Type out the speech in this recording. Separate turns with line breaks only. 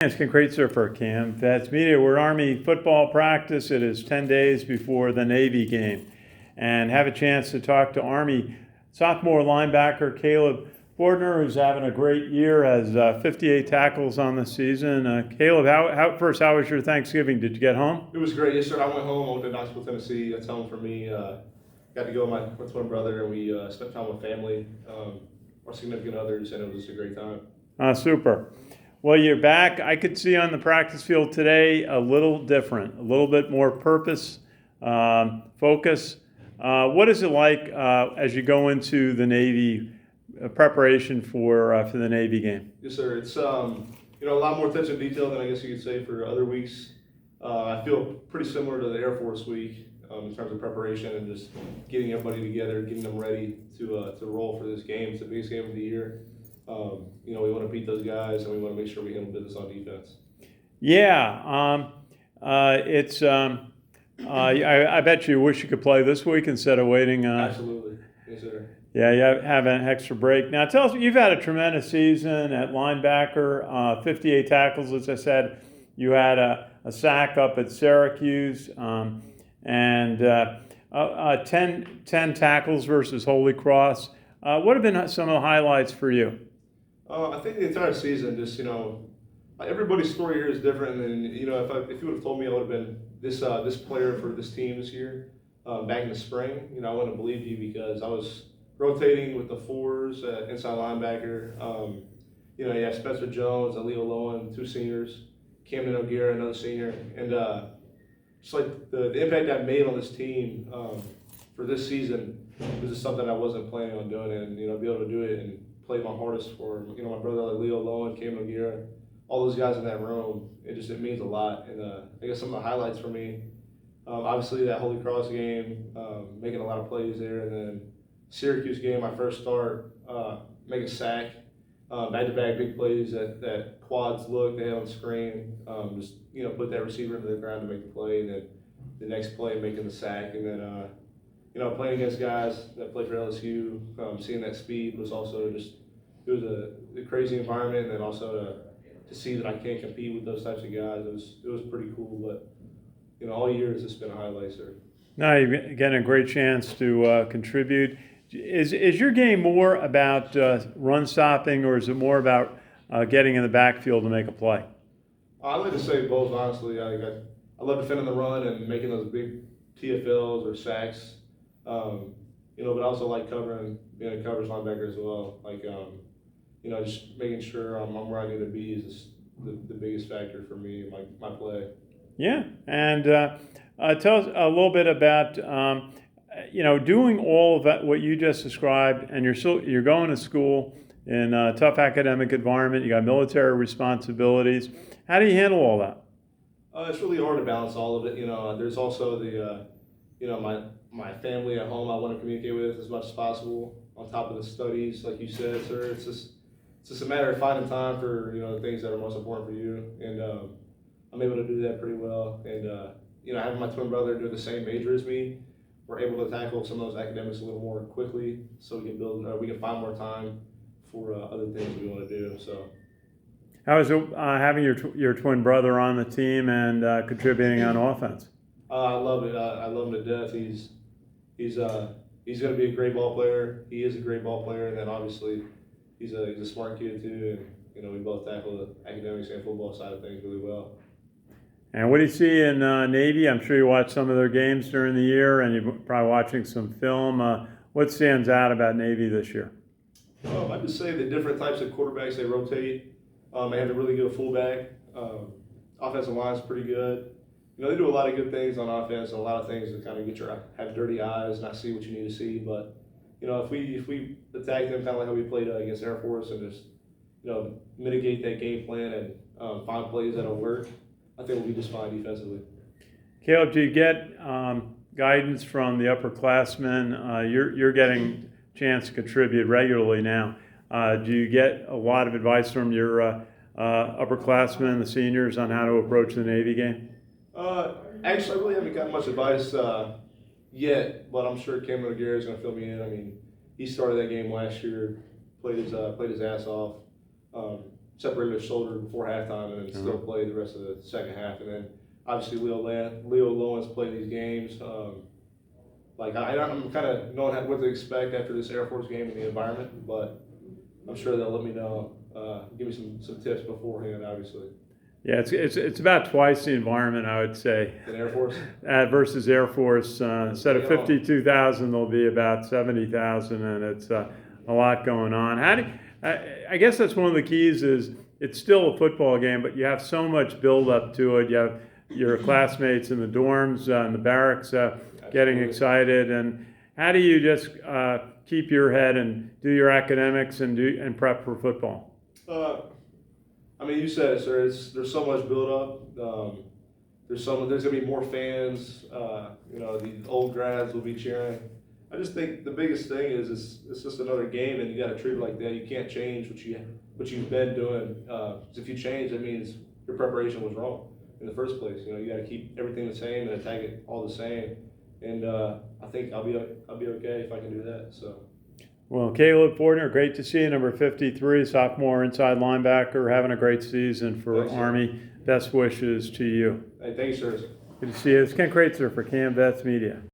It's been great surfer camp. That's media. We're Army football practice. It is 10 days before the Navy game. And have a chance to talk to Army sophomore linebacker Kalib Fortner, who's having a great year, has 58 tackles on the season. Kalib, how was your Thanksgiving? Did you get home?
It was great. Yes, sir. I went home. I went to Knoxville, Tennessee. That's home for me. Got to go with my twin brother, and we spent time with family, our significant others, and it was just a great time.
Super. Well, you're back. I could see on the practice field today a little different, a little bit more purpose, focus. What is it like as you go into the Navy preparation for the Navy game?
Yes, sir. It's a lot more attention to detail than I guess you could say for other weeks. I feel pretty similar to the Air Force week in terms of preparation and just getting everybody together, getting them ready to roll for this game. It's the biggest game of the year. We want to beat those guys, and we want to make sure we handle business on defense.
Yeah, it's. I bet you wish you could play this week instead of waiting.
Absolutely, yes, sir.
Yeah, you have an extra break. Now, tell us, you've had a tremendous season at linebacker, 58 tackles, as I said. You had a sack up at Syracuse, and 10 tackles versus Holy Cross. What have been some of the highlights for you?
I think the entire season, just everybody's story here is different. And if you would have told me I would have been this player for this team this year back in the spring, I wouldn't have believed you because I was rotating with the fours inside linebacker. You have Spencer Jones, Leo Lowen, two seniors, Camden O'Gara, another senior, and just like the impact I made on this team for this season was just something I wasn't planning on doing, and be able to do it and play my hardest for my brother like Leo Lowen, Camden O'Gara, all those guys in that room. It means a lot, and I guess some of the highlights for me, obviously that Holy Cross game, making a lot of plays there, and then Syracuse game, my first start, make a sack, back-to-back big plays that quads look, they had on the screen, just put that receiver into the ground to make the play, and then the next play making the sack, and then playing against guys that play for LSU, seeing that speed was also it was a crazy environment, and then also to see that I can't compete with those types of guys, it was pretty cool. But all year it's just been a highlight, sir.
No, you're getting a great chance to contribute. Is your game more about run stopping, or is it more about getting in the backfield to make a play?
I like to say both, honestly. I love defending the run and making those big TFLs or sacks. But I also like covering, being a coverage linebacker as well. Like, just making sure I'm where I need to be is just the biggest factor for me in my play.
Yeah, and tell us a little bit about doing all of that, what you just described, and you're going to school in a tough academic environment. You got military responsibilities. How do you handle all that?
It's really hard to balance all of it. There's also my family at home I want to communicate with as much as possible, on top of the studies, like you said, sir. It's just a matter of finding time for the things that are most important for you, and I'm able to do that pretty well. And having my twin brother do the same major as me, we're able to tackle some of those academics a little more quickly, so we can find more time for other things we want to do. So.
How is it having your twin brother on the team and contributing on offense?
I love it. I love him to death. He's going to be a great ball player. He is a great ball player, and then obviously he's a smart kid too. And we both tackle the academics and football side of things really well.
And what do you see in Navy? I'm sure you watch some of their games during the year, and you're probably watching some film. What stands out about Navy this year?
I'd just say the different types of quarterbacks they rotate. They have a really good fullback. Offensive line's pretty good. They do a lot of good things on offense and a lot of things to kind of have dirty eyes, not see what you need to see. But if we attack them kind of like how we played against Air Force and just mitigate that game plan and find plays that'll work, I think we'll be just fine defensively.
Kalib, do you get guidance from the upperclassmen? You're getting a chance to contribute regularly now. Do you get a lot of advice from your upperclassmen, the seniors, on how to approach the Navy game?
Actually, I really haven't gotten much advice yet, but I'm sure Camden O'Gara is going to fill me in. I mean, he started that game last year, played his ass off. separated his shoulder before halftime and then still play the rest of the second half. And then obviously Leo Lowens played these games. I'm kind of knowing what to expect after this Air Force game in the environment, but I'm sure they'll let me know, give me some tips beforehand, obviously.
Yeah, it's about twice the environment, I would say.
In Air Force?
Versus Air Force. Instead of 52,000, there'll be about 70,000, and it's a lot going on. I guess that's one of the keys is it's still a football game, but you have so much build-up to it. You have your classmates in the dorms, in the barracks, getting excited. And how do you just keep your head and do your academics and prep for football?
You said it, sir. There's so much build-up. There's gonna be more fans. The old grads will be cheering. I just think the biggest thing is it's just another game, and you got to treat it like that. You can't change what you've been doing. If you change, that means your preparation was wrong in the first place. You got to keep everything the same and attack it all the same. And I think I'll be okay if I can do that. So.
Well, Kalib Fortner, great to see you. Number 53, sophomore inside linebacker, having a great season for
Thanks,
Army. Best wishes to you.
Hey, thank you, sir.
Good to see you. It's Ken Kreitzer for Cam Vets Media.